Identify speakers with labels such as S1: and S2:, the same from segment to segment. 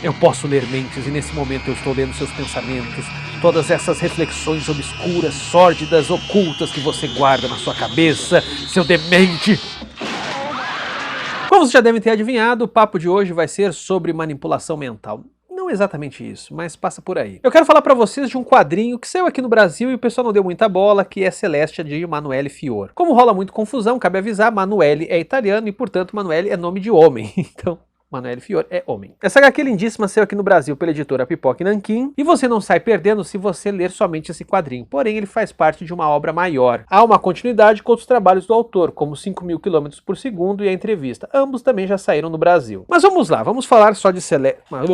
S1: Eu posso ler mentes e nesse momento eu estou lendo seus pensamentos, todas essas reflexões obscuras, sórdidas, ocultas que você guarda na sua cabeça, seu demente! Como vocês já devem ter adivinhado, o papo de hoje vai ser sobre manipulação mental. Não exatamente isso, mas passa por aí. Eu quero falar pra vocês de um quadrinho que saiu aqui no Brasil e o pessoal não deu muita bola, que é Celestia, de Emanuele Fior. Como rola muito confusão, cabe avisar, Emanuele é italiano e, portanto, Emanuele é nome de homem. Então, Emanuele Fior é homem. Essa HQ lindíssima saiu aqui no Brasil pela editora Pipoca e Nanquim, e você não sai perdendo se você ler somente esse quadrinho, porém ele faz parte de uma obra maior. Há uma continuidade com outros trabalhos do autor, como 5.000 km por segundo e a entrevista. Ambos também já saíram no Brasil. Mas vamos lá, vamos falar só de Celestia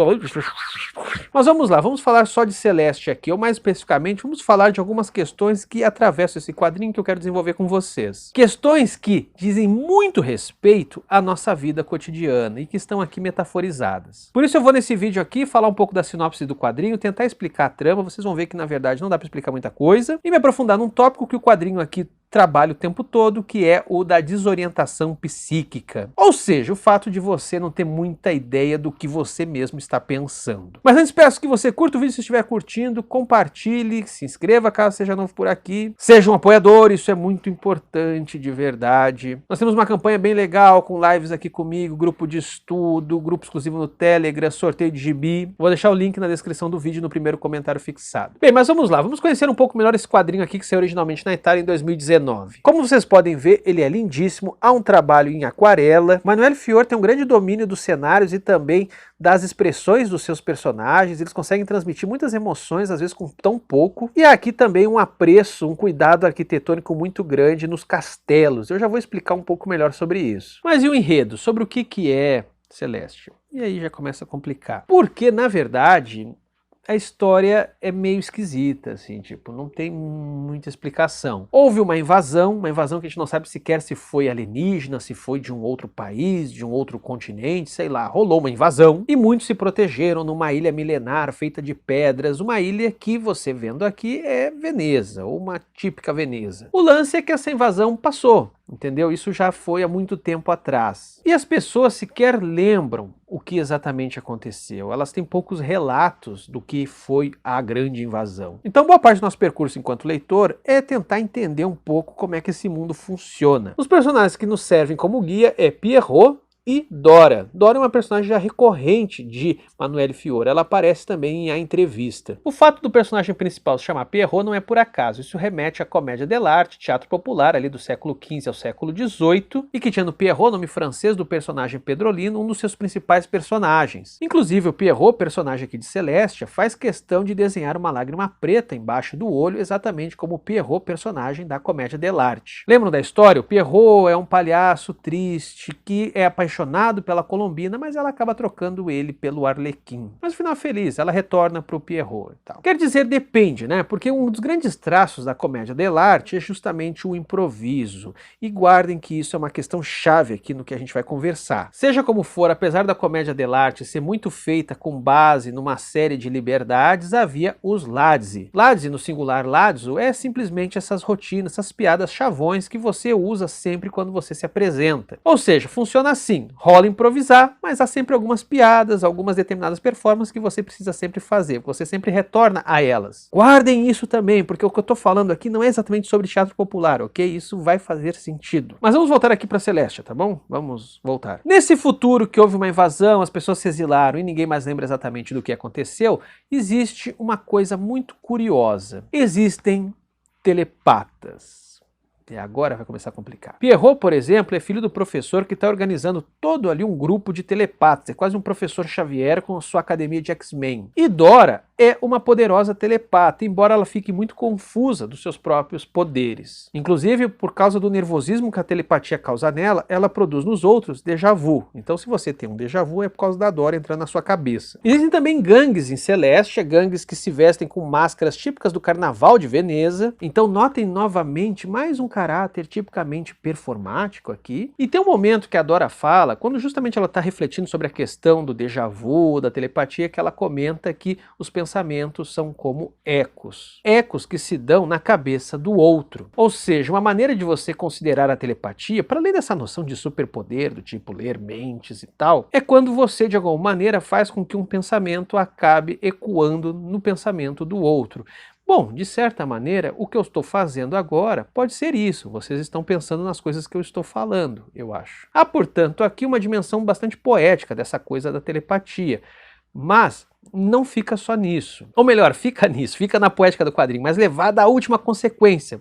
S1: aqui, ou mais especificamente, vamos falar de algumas questões que atravessam esse quadrinho que eu quero desenvolver com vocês. Questões que dizem muito respeito à nossa vida cotidiana e que estão aqui metaforizadas. Por isso eu vou nesse vídeo aqui falar um pouco da sinopse do quadrinho, tentar explicar a trama, vocês vão ver que na verdade não dá para explicar muita coisa, e me aprofundar num tópico que o quadrinho aqui trabalha o tempo todo, que é o da desorientação psíquica. Ou seja, o fato de você não ter muita ideia do que você mesmo está pensando. Mas antes peço que você curta o vídeo se estiver curtindo, compartilhe, se inscreva caso seja novo por aqui, seja um apoiador, isso é muito importante de verdade. Nós temos uma campanha bem legal com lives aqui comigo, grupo de estudo, grupo exclusivo no Telegram, sorteio de gibi. Vou deixar o link na descrição do vídeo no primeiro comentário fixado. Bem, mas vamos lá, vamos conhecer um pouco melhor esse quadrinho aqui que saiu originalmente na Itália em 2019. Como vocês podem ver, ele é lindíssimo, há um trabalho em aquarela. Emanuele Fior tem um grande domínio dos cenários e também das expressões dos seus personagens, eles conseguem transmitir muitas emoções, às vezes com tão pouco. E há aqui também um apreço, um cuidado arquitetônico muito grande nos castelos. Eu já vou explicar um pouco melhor sobre isso. Mas e o enredo? Sobre o que é Celestia? E aí já começa a complicar. Porque, na verdade, a história é meio esquisita, assim, tipo, não tem muita explicação. Houve uma invasão que a gente não sabe sequer se foi alienígena, se foi de um outro país, de um outro continente, sei lá, rolou uma invasão e muitos se protegeram numa ilha milenar feita de pedras, uma ilha que você vendo aqui é Veneza, ou uma típica Veneza. O lance é que essa invasão passou, entendeu? Isso já foi há muito tempo atrás. E as pessoas sequer lembram o que exatamente aconteceu. Elas têm poucos relatos do que foi a grande invasão. Então boa parte do nosso percurso enquanto leitor é tentar entender um pouco como é que esse mundo funciona. Os personagens que nos servem como guia é Pierrot e Dora. Dora é uma personagem já recorrente de Emanuele Fior, ela aparece também em A Entrevista. O fato do personagem principal se chamar Pierrot não é por acaso, isso remete à comédia dell'arte, teatro popular ali do século XV ao século XVIII, e que tinha no Pierrot, nome francês do personagem Pedrolino, um dos seus principais personagens. Inclusive o Pierrot, personagem aqui de Celestia, faz questão de desenhar uma lágrima preta embaixo do olho, exatamente como o Pierrot, personagem da comédia dell'arte. Lembram da história? O Pierrot é um palhaço triste que é apaixonado pela Colombina, mas ela acaba trocando ele pelo Arlequim. Mas no final feliz, ela retorna pro Pierrot e tal. Quer dizer, depende, né? Porque um dos grandes traços da comédia dell'arte é justamente o improviso. E guardem que isso é uma questão chave aqui no que a gente vai conversar. Seja como for, apesar da comédia dell'arte ser muito feita com base numa série de liberdades, havia os Lazzi. Lazzi, no singular lazzo, é simplesmente essas rotinas, essas piadas chavões que você usa sempre quando você se apresenta. Ou seja, funciona assim. Rola improvisar, mas há sempre algumas piadas, algumas determinadas performances que você precisa sempre fazer, você sempre retorna a elas. Guardem isso também, porque o que eu tô falando aqui não é exatamente sobre teatro popular, ok? Isso vai fazer sentido. Mas vamos voltar aqui para Celestia, tá bom? Vamos voltar. Nesse futuro que houve uma invasão, as pessoas se exilaram e ninguém mais lembra exatamente do que aconteceu, existe uma coisa muito curiosa. Existem telepatas. E agora vai começar a complicar. Pierrot, por exemplo, é filho do professor que está organizando todo ali um grupo de telepatas. É quase um professor Xavier com a sua academia de X-Men. E Dora é uma poderosa telepata, embora ela fique muito confusa dos seus próprios poderes. Inclusive, por causa do nervosismo que a telepatia causa nela, ela produz nos outros déjà vu. Então, se você tem um déjà vu, é por causa da Dora entrando na sua cabeça. Existem também gangues em Celestia, gangues que se vestem com máscaras típicas do carnaval de Veneza. Então, notem novamente mais um caráter tipicamente performático aqui. E tem um momento que a Dora fala, quando justamente ela está refletindo sobre a questão do déjà vu, da telepatia, que ela comenta que os pensamentos são como ecos. Ecos que se dão na cabeça do outro. Ou seja, uma maneira de você considerar a telepatia, para além dessa noção de superpoder, do tipo ler mentes e tal, é quando você de alguma maneira faz com que um pensamento acabe ecoando no pensamento do outro. Bom, de certa maneira, o que eu estou fazendo agora pode ser isso. Vocês estão pensando nas coisas que eu estou falando, eu acho. Há, portanto, aqui uma dimensão bastante poética dessa coisa da telepatia. Mas não fica só nisso. Ou melhor, fica nisso, fica na poética do quadrinho, mas levada à última consequência.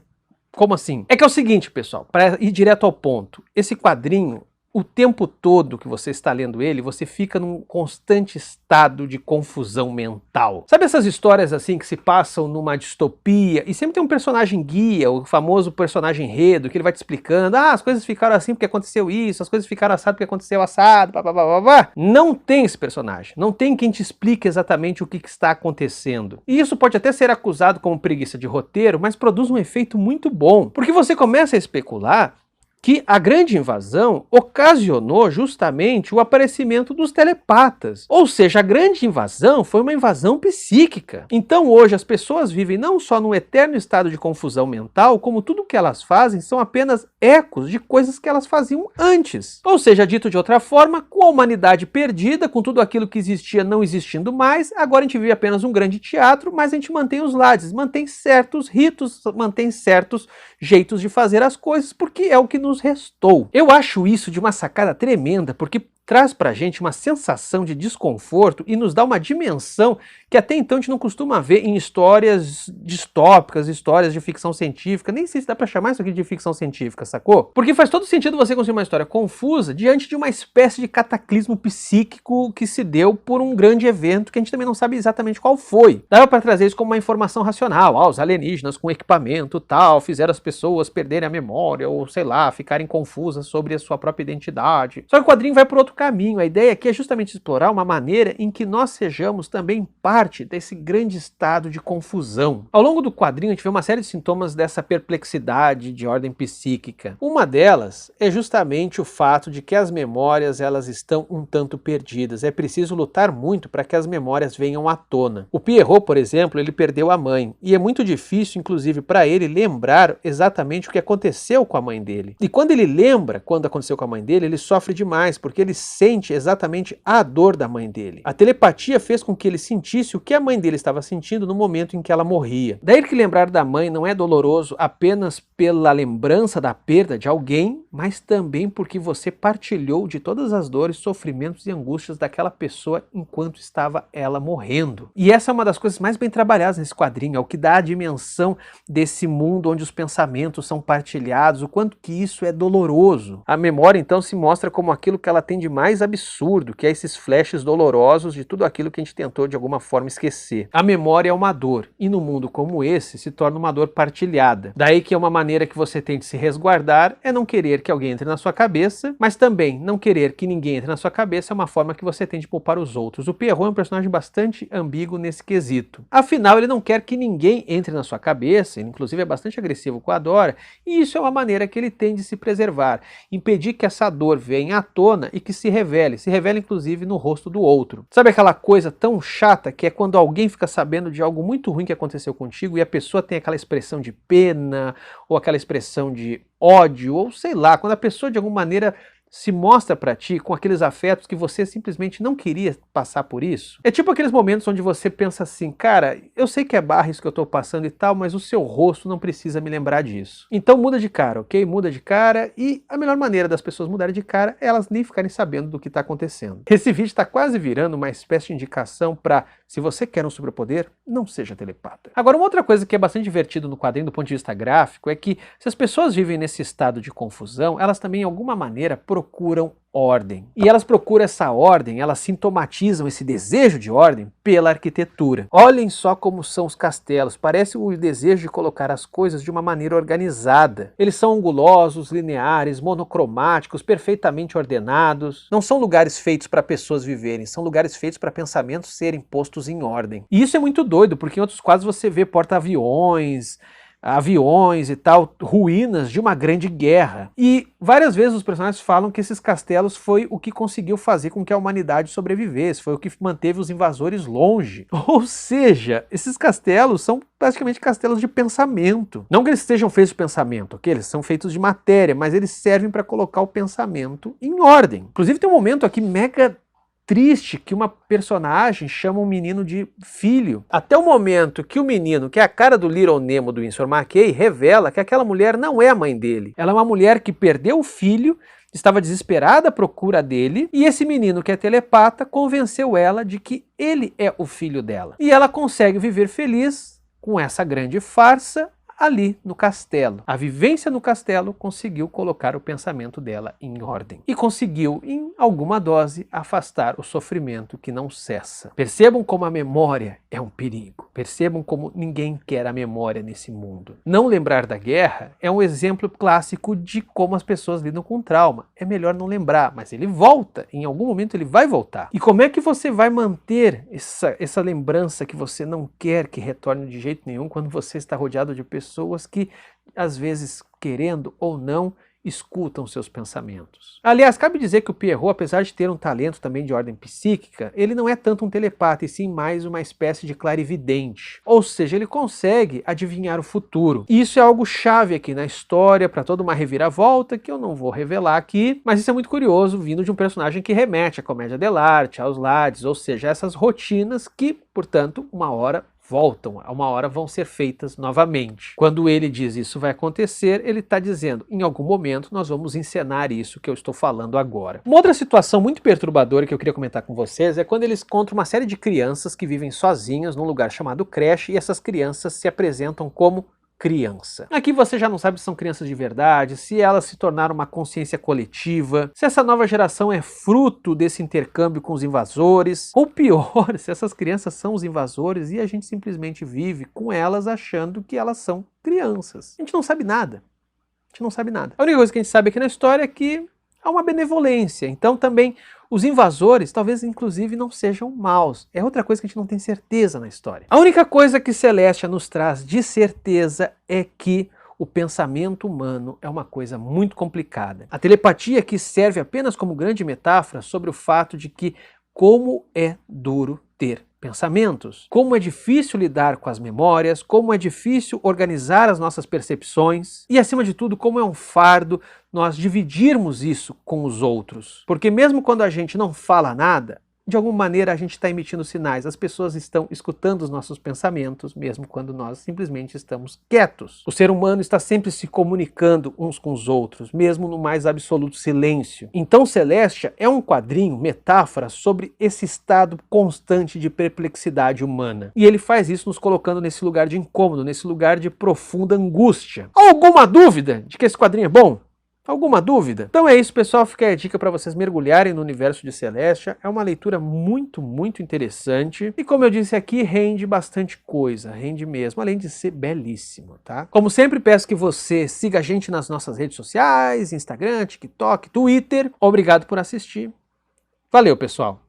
S1: Como assim? É que é o seguinte, pessoal, para ir direto ao ponto. Esse quadrinho, o tempo todo que você está lendo ele, você fica num constante estado de confusão mental. Sabe essas histórias assim que se passam numa distopia e sempre tem um personagem guia, o famoso personagem enredo, que ele vai te explicando, as coisas ficaram assim porque aconteceu isso, as coisas ficaram assado porque aconteceu assado, blá. Não tem esse personagem, não tem quem te explique exatamente o que está acontecendo. E isso pode até ser acusado como preguiça de roteiro, mas produz um efeito muito bom, porque você começa a especular que a grande invasão ocasionou justamente o aparecimento dos telepatas. Ou seja, a grande invasão foi uma invasão psíquica. Então hoje as pessoas vivem não só num eterno estado de confusão mental, como tudo que elas fazem são apenas ecos de coisas que elas faziam antes. Ou seja, dito de outra forma, com a humanidade perdida, com tudo aquilo que existia não existindo mais, agora a gente vive apenas um grande teatro, mas a gente mantém os lares, mantém certos ritos, mantém certos jeitos de fazer as coisas, porque é o que nos restou. Eu acho isso de uma sacada tremenda, porque traz pra gente uma sensação de desconforto e nos dá uma dimensão que até então a gente não costuma ver em histórias distópicas, histórias de ficção científica, nem sei se dá pra chamar isso aqui de ficção científica, sacou? Porque faz todo sentido você construir uma história confusa diante de uma espécie de cataclismo psíquico que se deu por um grande evento que a gente também não sabe exatamente qual foi. Dava pra trazer isso como uma informação racional, os alienígenas com equipamento tal, fizeram as pessoas perderem a memória, ou sei lá, ficarem confusas sobre a sua própria identidade. Só que o quadrinho vai por outro caminho. A ideia aqui é justamente explorar uma maneira em que nós sejamos também parte desse grande estado de confusão. Ao longo do quadrinho a gente vê uma série de sintomas dessa perplexidade de ordem psíquica. Uma delas é justamente o fato de que as memórias elas estão um tanto perdidas. É preciso lutar muito para que as memórias venham à tona. O Pierrot, por exemplo, ele perdeu a mãe e é muito difícil, inclusive, para ele lembrar exatamente o que aconteceu com a mãe dele. E quando ele lembra quando aconteceu com a mãe dele, ele sofre demais, porque ele sente exatamente a dor da mãe dele. A telepatia fez com que ele sentisse o que a mãe dele estava sentindo no momento em que ela morria. Daí que lembrar da mãe não é doloroso apenas pela lembrança da perda de alguém, mas também porque você partilhou de todas as dores, sofrimentos e angústias daquela pessoa enquanto estava ela morrendo. E essa é uma das coisas mais bem trabalhadas nesse quadrinho, é o que dá a dimensão desse mundo onde os pensamentos são partilhados, o quanto que isso é doloroso. A memória então se mostra como aquilo que ela tem de mais absurdo, que é esses flashes dolorosos de tudo aquilo que a gente tentou de alguma forma esquecer. A memória é uma dor, e num mundo como esse se torna uma dor partilhada. Daí que é uma maneira que você tem de se resguardar é não querer que alguém entre na sua cabeça, mas também não querer que ninguém entre na sua cabeça é uma forma que você tem de poupar os outros. O Pierrot é um personagem bastante ambíguo nesse quesito. Afinal, ele não quer que ninguém entre na sua cabeça, ele inclusive é bastante agressivo com a Dora, e isso é uma maneira que ele tem de se preservar, impedir que essa dor venha à tona e que se revele inclusive no rosto do outro. Sabe aquela coisa tão chata que é quando alguém fica sabendo de algo muito ruim que aconteceu contigo e a pessoa tem aquela expressão de pena, ou aquela expressão de ódio, ou sei lá, quando a pessoa de alguma maneira se mostra pra ti com aqueles afetos que você simplesmente não queria passar por isso. É tipo aqueles momentos onde você pensa assim, cara, eu sei que é barra isso que eu tô passando e tal, mas o seu rosto não precisa me lembrar disso. Então muda de cara, ok? Muda de cara, e a melhor maneira das pessoas mudarem de cara é elas nem ficarem sabendo do que tá acontecendo. Esse vídeo tá quase virando uma espécie de indicação pra, se você quer um superpoder, não seja telepata. Agora, uma outra coisa que é bastante divertido no quadrinho do ponto de vista gráfico é que se as pessoas vivem nesse estado de confusão, elas também, de alguma maneira, procuram ordem. E elas procuram essa ordem, elas sintomatizam esse desejo de ordem pela arquitetura. Olhem só como são os castelos, parece o desejo de colocar as coisas de uma maneira organizada. Eles são angulosos, lineares, monocromáticos, perfeitamente ordenados. Não são lugares feitos para pessoas viverem, são lugares feitos para pensamentos serem postos em ordem. E isso é muito doido, porque em outros quadros você vê porta-aviões, aviões e tal, ruínas de uma grande guerra. E várias vezes os personagens falam que esses castelos foi o que conseguiu fazer com que a humanidade sobrevivesse, foi o que manteve os invasores longe. Ou seja, esses castelos são praticamente castelos de pensamento. Não que eles sejam feitos de pensamento, ok? Eles são feitos de matéria, mas eles servem para colocar o pensamento em ordem. Inclusive tem um momento aqui mega triste que uma personagem chama um menino de filho. Até o momento que o menino, que é a cara do Little Nemo do Winsor McCay, revela que aquela mulher não é a mãe dele. Ela é uma mulher que perdeu o filho, estava desesperada à procura dele, e esse menino que é telepata convenceu ela de que ele é o filho dela. E ela consegue viver feliz com essa grande farsa ali no castelo. A vivência no castelo conseguiu colocar o pensamento dela em ordem. E conseguiu, em alguma dose, afastar o sofrimento que não cessa. Percebam como a memória é um perigo. Percebam como ninguém quer a memória nesse mundo. Não lembrar da guerra é um exemplo clássico de como as pessoas lidam com trauma. É melhor não lembrar, mas ele volta. Em algum momento ele vai voltar. E como é que você vai manter essa lembrança que você não quer que retorne de jeito nenhum quando você está rodeado de pessoas que, às vezes, querendo ou não, escutam seus pensamentos? Aliás, cabe dizer que o Pierrot, apesar de ter um talento também de ordem psíquica, ele não é tanto um telepata, e sim mais uma espécie de clarividente. Ou seja, ele consegue adivinhar o futuro. E isso é algo chave aqui na história, para toda uma reviravolta, que eu não vou revelar aqui, mas isso é muito curioso, vindo de um personagem que remete à comédia dell'arte, aos Lades, ou seja, essas rotinas que, portanto, uma hora voltam, uma hora vão ser feitas novamente. Quando ele diz isso vai acontecer, ele está dizendo, em algum momento nós vamos encenar isso que eu estou falando agora. Uma outra situação muito perturbadora que eu queria comentar com vocês é quando eles encontram uma série de crianças que vivem sozinhas num lugar chamado creche, e essas crianças se apresentam como criança. Aqui você já não sabe se são crianças de verdade, se elas se tornaram uma consciência coletiva, se essa nova geração é fruto desse intercâmbio com os invasores, ou pior, se essas crianças são os invasores e a gente simplesmente vive com elas achando que elas são crianças. A gente não sabe nada. A gente não sabe nada. A única coisa que a gente sabe aqui na história é que há uma benevolência. Então também os invasores talvez inclusive não sejam maus. É outra coisa que a gente não tem certeza na história. A única coisa que Celestia nos traz de certeza é que o pensamento humano é uma coisa muito complicada. A telepatia aqui serve apenas como grande metáfora sobre o fato de que como é duro ter pensamentos, como é difícil lidar com as memórias, como é difícil organizar as nossas percepções e, acima de tudo, como é um fardo nós dividirmos isso com os outros. Porque mesmo quando a gente não fala nada, de alguma maneira a gente está emitindo sinais, as pessoas estão escutando os nossos pensamentos, mesmo quando nós simplesmente estamos quietos. O ser humano está sempre se comunicando uns com os outros, mesmo no mais absoluto silêncio. Então Celestia é um quadrinho, metáfora, sobre esse estado constante de perplexidade humana. E ele faz isso nos colocando nesse lugar de incômodo, nesse lugar de profunda angústia. Alguma dúvida de que esse quadrinho é bom? Alguma dúvida? Então é isso, pessoal. Fica aí a dica para vocês mergulharem no universo de Celestia. É uma leitura muito, muito interessante. E como eu disse aqui, rende bastante coisa. Rende mesmo, além de ser belíssimo, tá? Como sempre, peço que você siga a gente nas nossas redes sociais, Instagram, TikTok, Twitter. Obrigado por assistir. Valeu, pessoal!